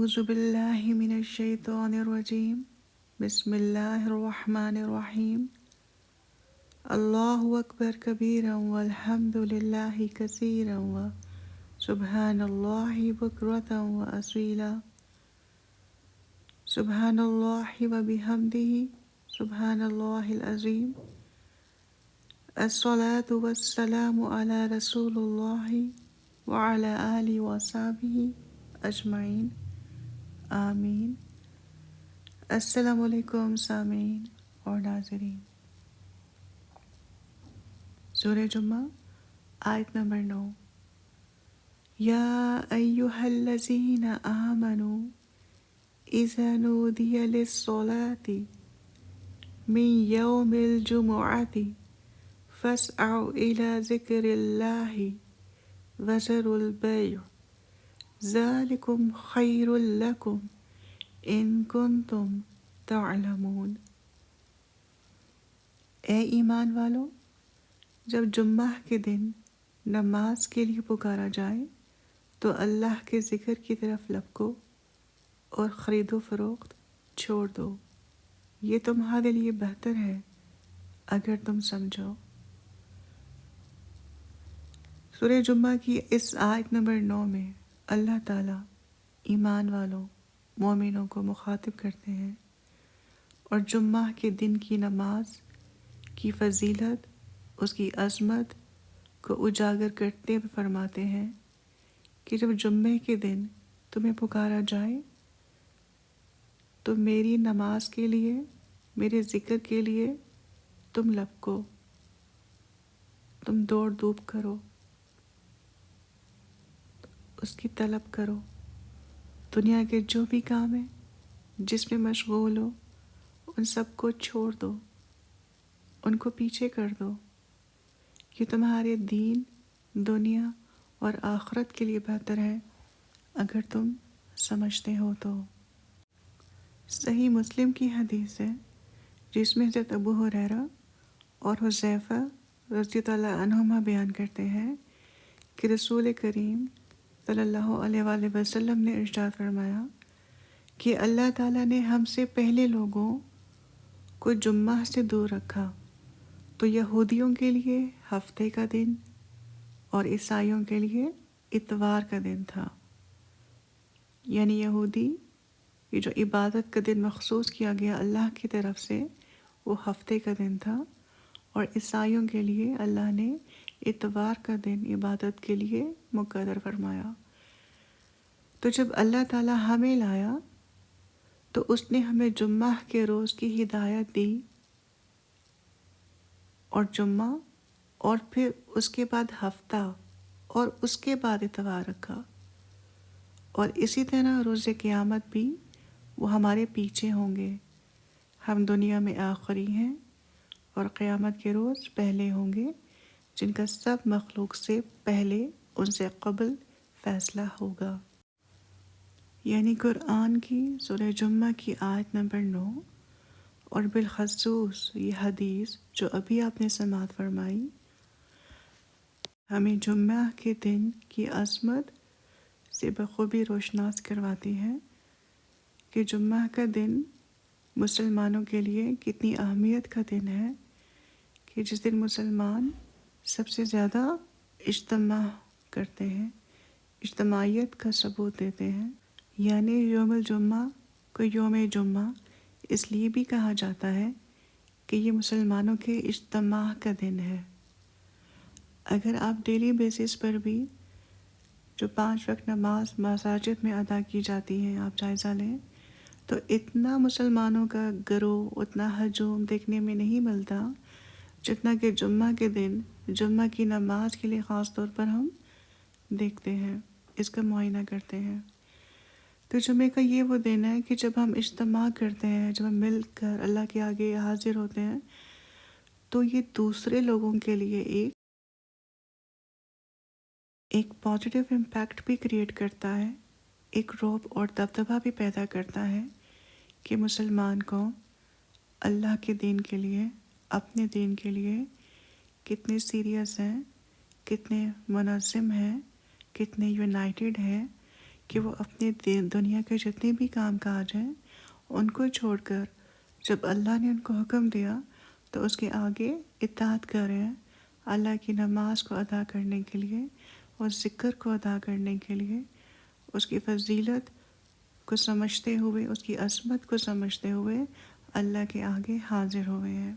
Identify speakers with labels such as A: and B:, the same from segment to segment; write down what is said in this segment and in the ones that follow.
A: أعوذ بالله من الشيطان الرجيم بسم الله الرحمن الرحيم الله أكبر كبيرا والحمد لله كثيرا وسبحان الله بكرة وأصيلا سبحان الله وبحمده سبحان الله العظيم الصلاة والسلام على رسول الله وعلى آله وصحبه أجمعين آمین۔ السلام علیکم سامعین اور ناظرین۔ سورہ جمعہ آیت نمبر 9۔ یا ایہا الذین آمنوا اذا نودی للصلاة من یوم الجمعۃ فاسعوا الی ذکر اللہ وذروا البیع ذالکم خیر لکم ان کنتم تعلمون۔ اے ایمان والو، جب جمعہ کے دن نماز کے لیے پکارا جائے تو اللہ کے ذکر کی طرف لپکو اور خرید و فروخت چھوڑ دو، یہ تمہارے لیے بہتر ہے اگر تم سمجھو۔ سورہ جمعہ کی اس آیت نمبر 9 میں اللہ تعالیٰ ایمان والوں مومنوں کو مخاطب کرتے ہیں اور جمعہ کے دن کی نماز کی فضیلت، اس کی عظمت کو اجاگر کرتے ہوئے فرماتے ہیں کہ جب جمعے کے دن تمہیں پکارا جائے تو میری نماز کے لیے، میرے ذکر کے لیے تم لپکو، تم دوڑ دھوپ کرو، اس کی طلب کرو، دنیا کے جو بھی کام ہیں جس میں مشغول ہو ان سب کو چھوڑ دو، ان کو پیچھے کر دو، یہ تمہارے دین، دنیا اور آخرت کے لیے بہتر ہے اگر تم سمجھتے ہو تو۔ صحیح مسلم کی حدیث ہے جس میں حضرت ابو ہریرہ اور حذیفہ رضی اللہ عنہما بیان کرتے ہیں کہ رسول کریم صلی اللہ علیہ وآلہ وسلم نے ارشاد فرمایا کہ اللہ تعالیٰ نے ہم سے پہلے لوگوں کو جمعہ سے دور رکھا تو یہودیوں کے لیے ہفتے کا دن اور عیسائیوں کے لیے اتوار کا دن تھا۔ یعنی یہودی یہ جو عبادت کا دن مخصوص کیا گیا اللہ کی طرف سے وہ ہفتے کا دن تھا، اور عیسائیوں کے لیے اللہ نے اتوار کا دن عبادت کے لیے مقرر فرمایا۔ تو جب اللہ تعالیٰ ہمیں لایا تو اس نے ہمیں جمعہ کے روز کی ہدایت دی، اور جمعہ اور پھر اس کے بعد ہفتہ اور اس کے بعد اتوار رکھا، اور اسی طرح روز قیامت بھی وہ ہمارے پیچھے ہوں گے۔ ہم دنیا میں آخری ہیں اور قیامت کے روز پہلے ہوں گے، جن کا سب مخلوق سے پہلے ان سے قبل فیصلہ ہوگا۔ یعنی قرآن کی سورہ جمعہ کی آیت نمبر 9 اور بالخصوص یہ حدیث جو ابھی آپ نے سماعت فرمائی ہمیں جمعہ کے دن کی عظمت سے بخوبی روشناس کرواتی ہے کہ جمعہ کا دن مسلمانوں کے لیے کتنی اہمیت کا دن ہے، کہ جس دن مسلمان سب سے زیادہ اجتماع کرتے ہیں، اجتماعیت کا ثبوت دیتے ہیں۔ یعنی یوم الجمعہ کو یوم جمعہ اس لیے بھی کہا جاتا ہے کہ یہ مسلمانوں کے اجتماع کا دن ہے۔ اگر آپ ڈیلی بیسس پر بھی جو 5 وقت نماز مساجد میں ادا کی جاتی ہیں آپ جائزہ لیں تو اتنا مسلمانوں کا گروہ، اتنا ہجوم دیکھنے میں نہیں ملتا جتنا کہ جمعہ کے دن جمعہ کی نماز کے لیے خاص طور پر ہم دیکھتے ہیں، اس کا معائنہ کرتے ہیں۔ تو جمعہ کا یہ وہ دن ہے کہ جب ہم اجتماع کرتے ہیں، جب ہم مل کر اللہ کے آگے حاضر ہوتے ہیں تو یہ دوسرے لوگوں کے لیے ایک پازیٹیو امپیکٹ بھی کریٹ کرتا ہے، ایک رعب اور دبدبہ بھی پیدا کرتا ہے کہ مسلمان کو اللہ کے دین کے لیے، اپنے دین کے لیے کتنے سیریس ہیں، کتنے منظم ہیں، کتنے یونائٹڈ ہیں، کہ وہ اپنے دنیا کے جتنے بھی کام کاج ہیں ان کو چھوڑ کر جب اللہ نے ان کو حکم دیا تو اس کے آگے اطاعت کر رہے ہیں، اللہ کی نماز کو ادا کرنے کے لیے اور ذکر کو ادا کرنے کے لیے، اس کی فضیلت کو سمجھتے ہوئے، اس کی عظمت کو سمجھتے ہوئے اللہ کے آگے حاضر ہوئے ہیں۔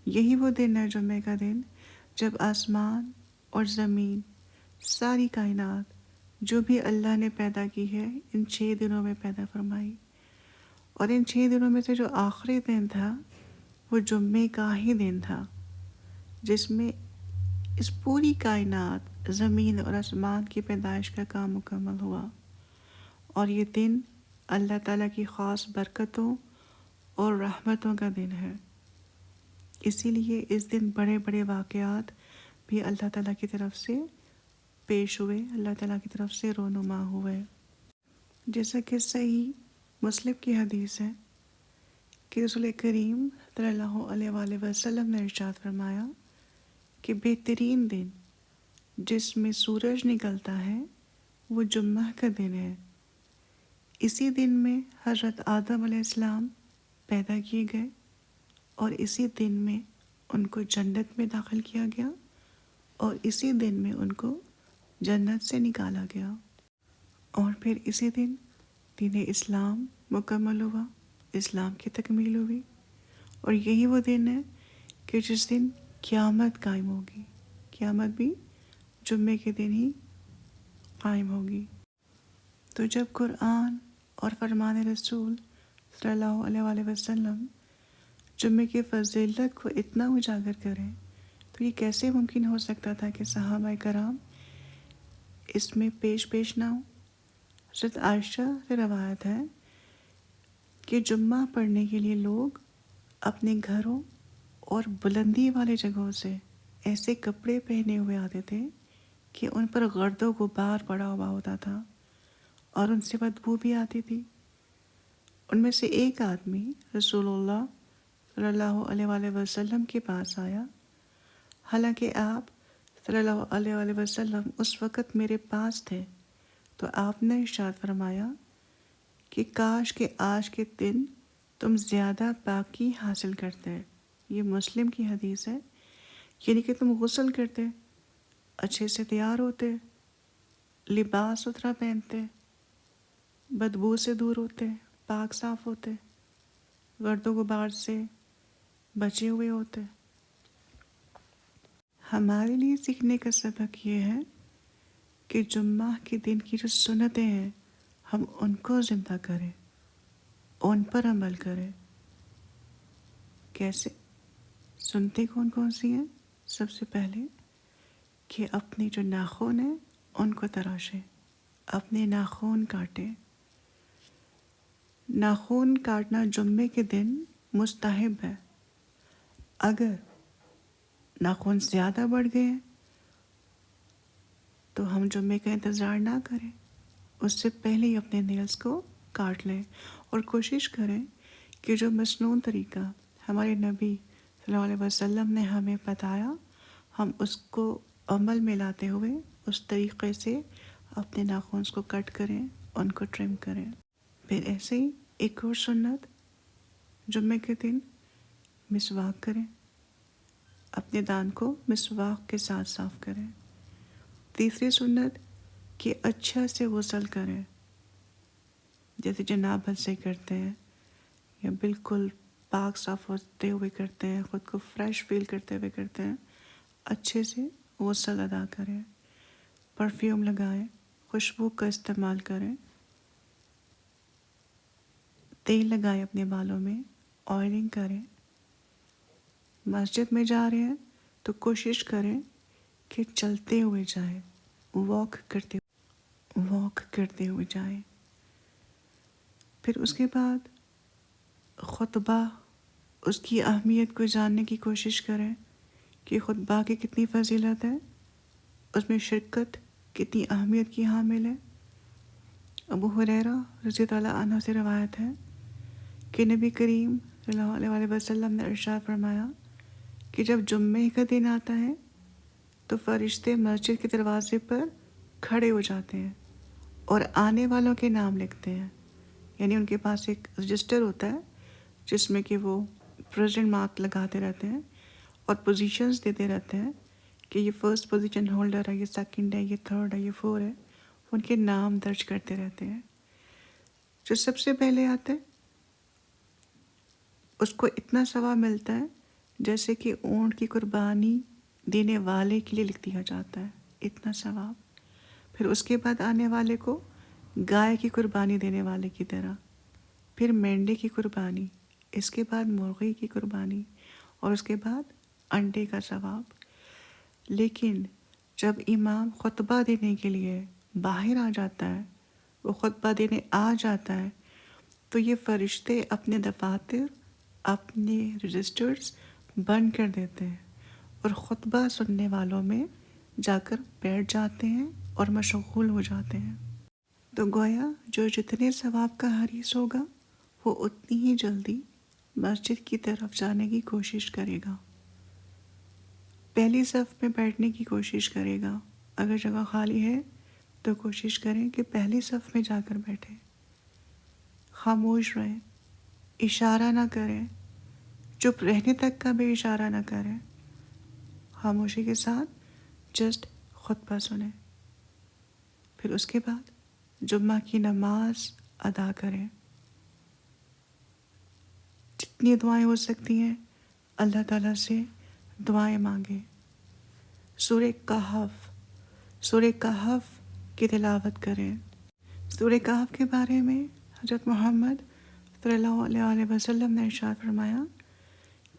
A: یہی وہ دن ہے جمعے کا دن جب آسمان اور زمین، ساری کائنات جو بھی اللہ نے پیدا کی ہے ان 6 دنوں میں پیدا فرمائی، اور ان 6 دنوں میں سے جو آخری دن تھا وہ جمعے کا ہی دن تھا، جس میں اس پوری کائنات، زمین اور آسمان کی پیدائش کا کام مکمل ہوا۔ اور یہ دن اللہ تعالیٰ کی خاص برکتوں اور رحمتوں کا دن ہے، اسی لیے اس دن بڑے بڑے واقعات بھی اللہ تعالیٰ کی طرف سے پیش ہوئے، اللہ تعالیٰ کی طرف سے رونما ہوئے۔ جیسا کہ صحیح مسلم کی حدیث ہے کہ رسول کریم صلی اللہ علیہ وآلہ وسلم نے ارشاد فرمایا کہ بہترین دن جس میں سورج نکلتا ہے وہ جمعہ کا دن ہے۔ اسی دن میں حضرت آدم علیہ السلام پیدا کیے گئے اور اسی دن میں ان کو جنت میں داخل کیا گیا اور اسی دن میں ان کو جنت سے نکالا گیا، اور پھر اسی دن دین اسلام مکمل ہوا، اسلام کی تکمیل ہوئی، اور یہی وہ دن ہے کہ جس دن قیامت قائم ہوگی، قیامت بھی جمعے کے دن ہی قائم ہوگی۔ تو جب قرآن اور فرمان رسول صلی اللہ علیہ وآلہ وسلم جمعے کی فضیلت کو اتنا اجاگر کریں تو یہ کیسے ممکن ہو سکتا تھا کہ صحابہ کرام اس میں پیش نہ ہوں۔ حضرت عائشہ سے روایت ہے کہ جمعہ پڑھنے کے لیے لوگ اپنے گھروں اور بلندی والے جگہوں سے ایسے کپڑے پہنے ہوئے آتے تھے کہ ان پر گرد و غبار پڑا ہوا ہوتا تھا اور ان سے بدبو بھی آتی تھی۔ ان میں سے ایک آدمی رسول اللہ صلی اللہ علیہ وآلہ وسلم کے پاس آیا، حالانکہ آپ صلی اللہ علیہ وآلہ وسلم اس وقت میرے پاس تھے، تو آپ نے ارشاد فرمایا کہ کاش کہ آج کے دن تم زیادہ پاکی حاصل کرتے۔ یہ مسلم کی حدیث ہے، یعنی کہ تم غسل کرتے، اچھے سے تیار ہوتے، لباس ستھرا پہنتے، بدبو سے دور ہوتے، پاک صاف ہوتے، گرد و غبار سے بچے ہوئے ہوتے۔ ہمارے لیے سیکھنے کا سبق یہ ہے کہ جمعہ کے دن کی جو سنتیں ہیں ہم ان کو زندہ کریں، ان پر عمل کریں۔ کیسے؟ سنتے کون کون سی ہیں؟ سب سے پہلے کہ اپنے جو ناخن ہیں ان کو تراشیں، اپنے ناخن کاٹیں۔ ناخن کاٹنا جمعے کے دن مستحب ہے۔ اگر ناخن زیادہ بڑھ گئے ہیں تو ہم جمعے کا انتظار نہ کریں، اس سے پہلے ہی اپنے نیلز کو کاٹ لیں، اور کوشش کریں کہ جو مسنون طریقہ ہمارے نبی صلی اللہ علیہ وسلم نے ہمیں بتایا ہم اس کو عمل میں لاتے ہوئے اس طریقے سے اپنے ناخن کو کٹ کریں، ان کو ٹرم کریں۔ پھر ایسے ہی ایک اور سنت، جمعے کے دن مسواک کریں، اپنے دان کو مسواک کے ساتھ صاف کریں۔ تیسری سنت کہ اچھا سے غسل کریں، جیسے جنابت سے کرتے ہیں یا بالکل پاک صاف ہوتے ہوئے کرتے ہیں، خود کو فریش فیل کرتے ہوئے کرتے ہیں، اچھے سے غسل ادا کریں، پرفیوم لگائیں، خوشبو کا استعمال کریں، تیل لگائیں اپنے بالوں میں، آئلنگ کریں۔ مسجد میں جا رہے ہیں تو کوشش کریں کہ چلتے ہوئے جائیں، واک کرتے ہوئے جائیں۔ پھر اس کے بعد خطبہ، اس کی اہمیت کو جاننے کی کوشش کریں کہ خطبہ کی کتنی فضیلت ہے، اس میں شرکت کتنی اہمیت کی حامل ہے۔ ابو ہریرہ رضی اللہ عنہ سے روایت ہے کہ نبی کریم صلی اللہ علیہ وآلہ وسلم نے ارشاد فرمایا کہ جب جمعے کا دن آتا ہے تو فرشتے مسجد کے دروازے پر کھڑے ہو جاتے ہیں اور آنے والوں کے نام لکھتے ہیں، یعنی ان کے پاس ایک رجسٹر ہوتا ہے جس میں کہ وہ پریزنٹ مارک لگاتے رہتے ہیں اور پوزیشنز دیتے رہتے ہیں کہ یہ فرسٹ پوزیشن ہولڈر ہے، یہ سیکنڈ ہے، یہ تھرڈ ہے، یہ فور ہے، ان کے نام درج کرتے رہتے ہیں۔ جو سب سے پہلے آتا ہے اس کو اتنا ثواب ملتا ہے جیسے کہ اونٹ کی قربانی دینے والے کے لیے لکھ دیا جاتا ہے، اتنا ثواب۔ پھر اس کے بعد آنے والے کو گائے کی قربانی دینے والے کی طرح، پھر مینڈے کی قربانی، اس کے بعد مرغی کی قربانی، اور اس کے بعد انڈے کا ثواب۔ لیکن جب امام خطبہ دینے کے لیے باہر آ جاتا ہے، وہ خطبہ دینے آ جاتا ہے، تو یہ فرشتے اپنے دفاتر، اپنے رجسٹرز بند کر دیتے ہیں اور خطبہ سننے والوں میں جا کر بیٹھ جاتے ہیں اور مشغول ہو جاتے ہیں۔ تو گویا جو جتنے ثواب کا حریص ہوگا وہ اتنی ہی جلدی مسجد کی طرف جانے کی کوشش کرے گا، پہلی صف میں بیٹھنے کی کوشش کرے گا۔ اگر جگہ خالی ہے تو کوشش کریں کہ پہلی صف میں جا کر بیٹھیں، خاموش رہیں، اشارہ نہ کریں، چپ رہنے تک کا بھی اشارہ نہ کریں، خاموشی کے ساتھ جسٹ خطبہ سنیں۔ پھر اس کے بعد جمعہ کی نماز ادا کریں، جتنی دعائیں ہو سکتی ہیں اللہ تعالیٰ سے دعائیں مانگیں۔ سورہ کہف کی تلاوت کریں۔ سورہ کہف کے بارے میں حضرت محمد صلی اللہ علیہ وسلم نے ارشاد فرمایا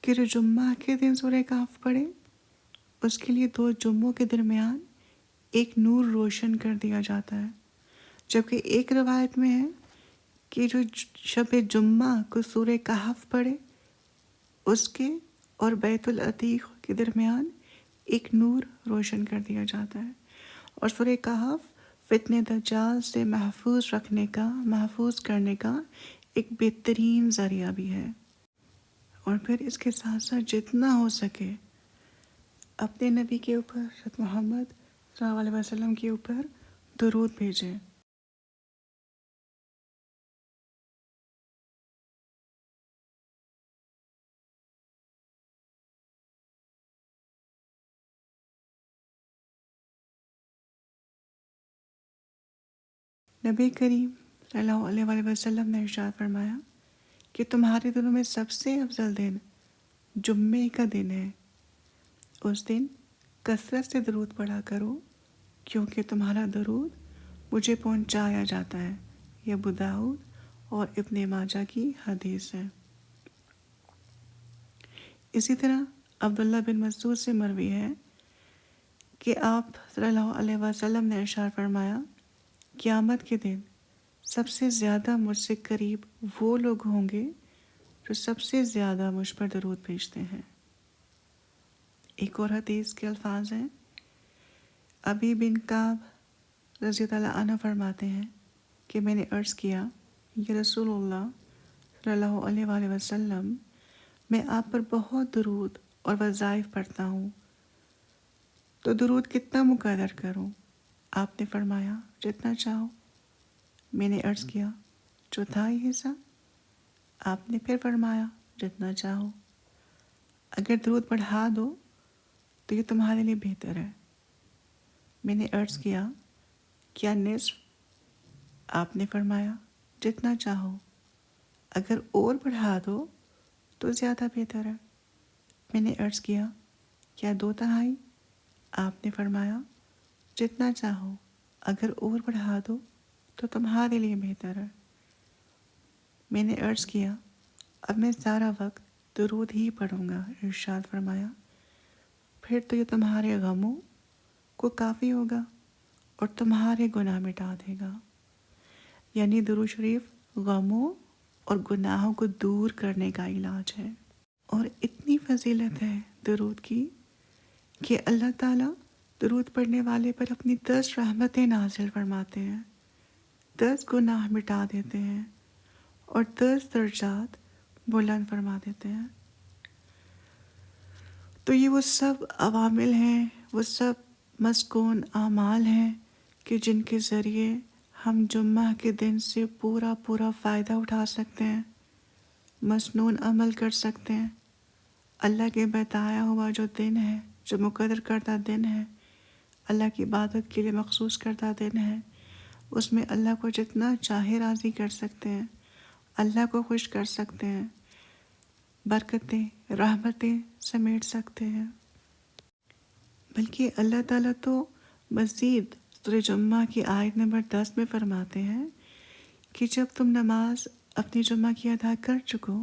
A: کہ جو جمعہ کے دن سورہ کہف پڑھے اس کے لیے 2 جمعوں کے درمیان ایک نور روشن کر دیا جاتا ہے، جبکہ ایک روایت میں ہے کہ جو شب جمعہ کو سورہ کہف پڑھے اس کے اور بیت العتیق کے درمیان ایک نور روشن کر دیا جاتا ہے۔ اور سورہ کہف فتنہ دجال سے محفوظ کرنے کا ایک بہترین ذریعہ بھی ہے۔ اور پھر اس کے ساتھ ساتھ جتنا ہو سکے اپنے نبی کے اوپر، حضرت محمد صلی اللہ علیہ وسلم کے اوپر درود بھیجیں۔ نبی کریم صلی اللہ علیہ وسلم نے ارشاد فرمایا کہ تمہارے دنوں میں سب سے افضل دن جمعے کا دن ہے، اس دن کثرت سے درود پڑھا کرو کیونکہ تمہارا درود مجھے پہنچایا جاتا ہے۔ یہ ابو داؤد اور ابن ماجہ کی حدیث ہے۔ اسی طرح عبداللہ بن مسعود سے مروی ہے کہ آپ صلی اللہ علیہ وسلم نے ارشاد فرمایا قیامت کے دن سب سے زیادہ مجھ سے قریب وہ لوگ ہوں گے جو سب سے زیادہ مجھ پر درود بھیجتے ہیں۔ ایک اور حدیث کے الفاظ ہیں، ابی بن کعب رضی اللہ عنہ فرماتے ہیں کہ میں نے عرض کیا یا رسول اللہ صلی اللہ علیہ وآلہ وسلم، میں آپ پر بہت درود اور وظائف پڑھتا ہوں، تو درود کتنا مقرر کروں؟ آپ نے فرمایا جتنا چاہو۔ میں نے عرض کیا 1/4 حصہ؟ آپ نے پھر فرمایا جتنا چاہو، اگر درود بڑھا دو تو یہ تمہارے لیے بہتر ہے۔ میں نے عرض کیا کیا نصف؟ آپ نے فرمایا جتنا چاہو، اگر اور بڑھا دو تو زیادہ بہتر ہے۔ میں نے عرض کیا کیا 2/3؟ آپ نے فرمایا جتنا چاہو، اگر اور بڑھا دو تو تمہارے لیے بہتر ہے۔ میں نے عرض کیا اب میں سارا وقت درود ہی پڑھوں گا۔ ارشاد فرمایا پھر تو یہ تمہارے غموں کو کافی ہوگا اور تمہارے گناہ مٹا دے گا۔ یعنی درود شریف غموں اور گناہوں کو دور کرنے کا علاج ہے۔ اور اتنی فضیلت ہے درود کی کہ اللہ تعالیٰ درود پڑھنے والے پر اپنی 10 رحمتیں نازل فرماتے ہیں، 10 گناہ مٹا دیتے ہیں اور 10 درجات بلند فرما دیتے ہیں۔ تو یہ وہ سب عوامل ہیں، وہ سب مسکون اعمال ہیں کہ جن کے ذریعے ہم جمعہ کے دن سے پورا فائدہ اٹھا سکتے ہیں، مسنون عمل کر سکتے ہیں۔ اللہ کے بتایا ہوا جو دن ہے، جو مقرر کردہ دن ہے، اللہ کی عبادت کے لیے مخصوص کردہ دن ہے، اس میں اللہ کو جتنا چاہے راضی کر سکتے ہیں، اللہ کو خوش کر سکتے ہیں، برکتیں رحمتیں سمیٹ سکتے ہیں۔ بلکہ اللہ تعالیٰ تو مزید سورہ جمعہ کی آیت نمبر 10 میں فرماتے ہیں کہ جب تم نماز اپنی جمعہ کی ادا کر چکو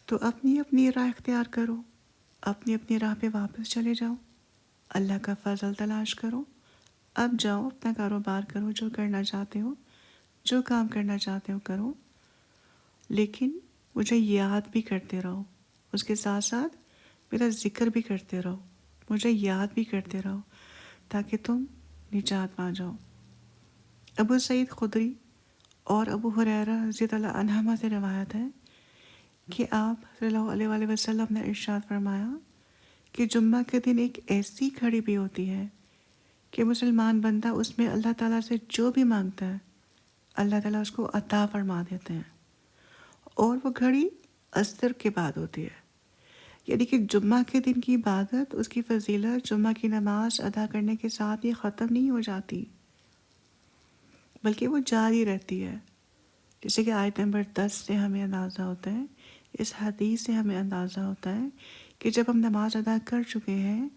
A: تو اپنی اپنی راہ اختیار کرو، اپنی اپنی راہ پہ واپس چلے جاؤ، اللہ کا فضل تلاش کرو، اب جاؤ اپنا کاروبار کرو، جو کرنا چاہتے ہو، جو کام کرنا چاہتے ہو کرو، لیکن مجھے یاد بھی کرتے رہو، اس کے ساتھ ساتھ میرا ذکر بھی کرتے رہو، مجھے یاد بھی کرتے رہو تاکہ تم نجات پا جاؤ۔ ابو سعید خدری اور ابو ہریرہ رضی اللہ عنہما سے روایت ہے کہ آپ صلی اللہ علیہ وآلہ وسلم نے ارشاد فرمایا کہ جمعہ کے دن ایک ایسی گھڑی بھی ہوتی ہے کہ مسلمان بندہ اس میں اللہ تعالیٰ سے جو بھی مانگتا ہے اللہ تعالیٰ اس کو عطا فرما دیتے ہیں، اور وہ گھڑی عصر کے بعد ہوتی ہے۔ یعنی کہ جمعہ کے دن کی عبادت، اس کی فضیلت جمعہ کی نماز ادا کرنے کے ساتھ یہ ختم نہیں ہو جاتی، بلکہ وہ جاری رہتی ہے۔ جیسے کہ آیت نمبر 10 سے ہمیں اندازہ ہوتا ہے، اس حدیث سے ہمیں اندازہ ہوتا ہے کہ جب ہم نماز ادا کر چکے ہیں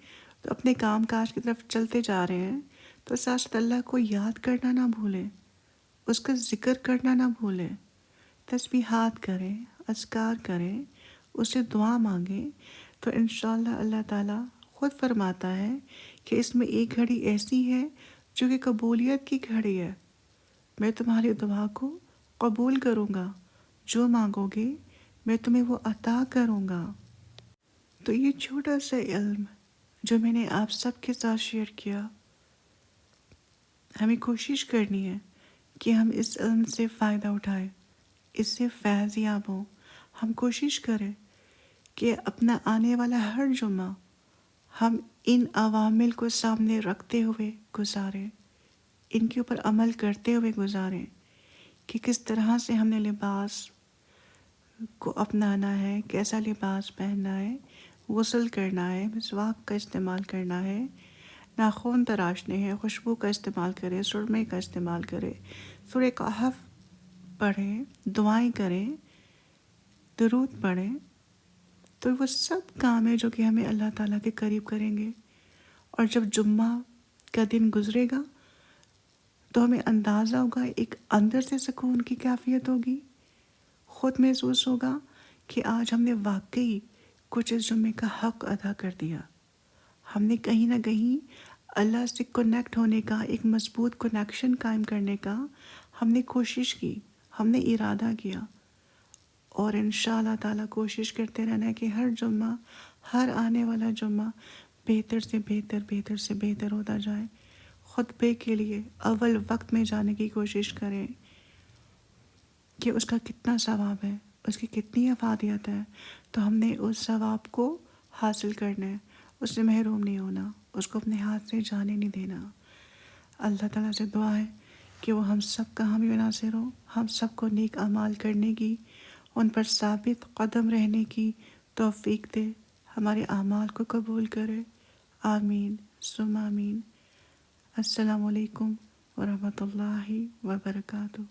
A: تو اپنے کام کاج کی طرف چلتے جا رہے ہیں تو ساتھ ساتھ اللہ کو یاد کرنا نہ بھولیں، اس کا ذکر کرنا نہ بھولیں، تسبیحات کریں، اذکار کریں، اس سے دعا مانگیں، تو انشاءاللہ اللہ تعالیٰ خود فرماتا ہے کہ اس میں ایک گھڑی ایسی ہے جو کہ قبولیت کی گھڑی ہے، میں تمہاری دعا کو قبول کروں گا، جو مانگو گے میں تمہیں وہ عطا کروں گا۔ تو یہ چھوٹا سا علم جو میں نے آپ سب کے ساتھ شیئر کیا، ہمیں کوشش کرنی ہے کہ ہم اس علم سے فائدہ اٹھائیں، اس سے فیض یاب ہوں۔ ہم کوشش کریں کہ اپنا آنے والا ہر جمعہ ہم ان عوامل کو سامنے رکھتے ہوئے گزاریں، ان کے اوپر عمل کرتے ہوئے گزاریں کہ کس طرح سے ہم نے لباس کو اپنانا ہے، کیسا لباس پہننا ہے، غسل کرنا ہے، مسواک کا استعمال کرنا ہے، ناخن تراشنے ہیں، خوشبو کا استعمال کریں، سرمے کا استعمال کریں، سورہ کہف پڑھیں، دعائیں کریں، درود پڑھیں، تو وہ سب کام ہیں جو کہ ہمیں اللہ تعالیٰ کے قریب کریں گے۔ اور جب جمعہ کا دن گزرے گا تو ہمیں اندازہ ہوگا، ایک اندر سے سکون کی کیفیت ہوگی، خود محسوس ہوگا کہ آج ہم نے واقعی کچھ اس جمعے کا حق ادا کر دیا، ہم نے کہیں نہ کہیں اللہ سے کنیکٹ ہونے کا، ایک مضبوط کنیکشن قائم کرنے کا ہم نے کوشش کی، ہم نے ارادہ کیا، اور انشاءاللہ تعالیٰ کوشش کرتے رہنا ہے کہ ہر جمعہ، ہر آنے والا جمعہ بہتر سے بہتر، بہتر سے بہتر ہوتا جائے۔ خطبے کے لیے اول وقت میں جانے کی کوشش کریں کہ اس کا کتنا ثواب ہے، اس کی کتنی افادیت ہے، تو ہم نے اس ثواب کو حاصل کرنا ہے، اس سے محروم نہیں ہونا، اس کو اپنے ہاتھ سے جانے نہیں دینا۔ اللہ تعالیٰ سے دعا ہے کہ وہ ہم سب کا حامی و ناصر ہو، ہم سب کو نیک اعمال کرنے کی، ان پر ثابت قدم رہنے کی توفیق دے، ہمارے اعمال کو قبول کرے، آمین ثم آمین۔ السلام علیکم ورحمۃ اللہ وبرکاتہ۔